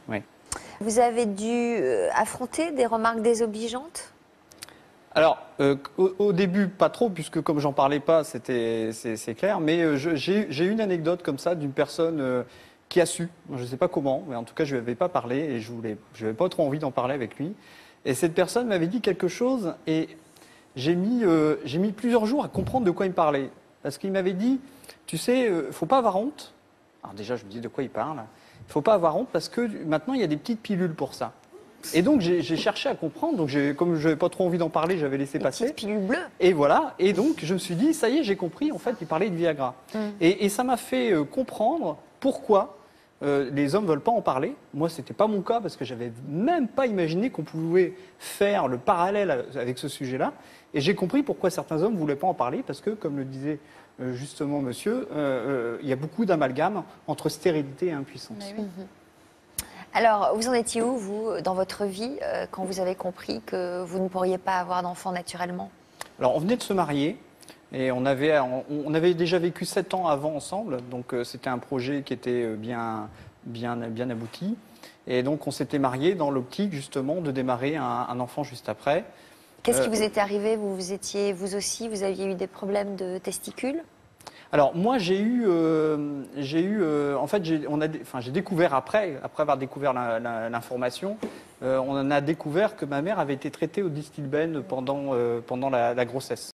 Oui. Vous avez dû affronter des remarques désobligeantes? Alors, au début, pas trop, puisque comme j'en parlais pas, c'est clair. Mais j'ai une anecdote comme ça d'une personne qui a su. Je ne sais pas comment, mais en tout cas, je lui avais pas parlé et je n'avais pas trop envie d'en parler avec lui. Et cette personne m'avait dit quelque chose et j'ai mis plusieurs jours à comprendre de quoi il me parlait. Parce qu'il m'avait dit, tu sais, faut pas avoir honte. Alors déjà, je me dis de quoi il parle. Il faut pas avoir honte parce que maintenant, il y a des petites pilules pour ça. Et donc j'ai cherché à comprendre, donc comme je n'avais pas trop envie d'en parler, j'avais laissé Des passer. petites pilules bleues. Et voilà, et donc je me suis dit, ça y est, j'ai compris, en fait, il parlait de Viagra. Et ça m'a fait comprendre pourquoi les hommes ne veulent pas en parler. Moi, ce n'était pas mon cas, parce que j'avais même pas imaginé qu'on pouvait faire le parallèle avec ce sujet-là. Et j'ai compris pourquoi certains hommes ne voulaient pas en parler, parce que, comme le disait justement monsieur, il y a beaucoup d'amalgame entre stérilité et impuissance. Mais oui. Alors, vous en étiez où, vous, dans votre vie, quand vous avez compris que vous ne pourriez pas avoir d'enfant naturellement? Alors, on venait de se marier. Et on avait déjà vécu 7 ans avant ensemble, donc c'était un projet qui était bien abouti. Et donc on s'était mariés dans l'optique justement de démarrer un enfant juste après. Qu'est-ce qui vous était arrivé? Vous étiez, vous aussi, vous aviez eu des problèmes de testicules? Alors moi en fait j'ai découvert après avoir découvert l'information, on a découvert que ma mère avait été traitée au Distilbène pendant la grossesse.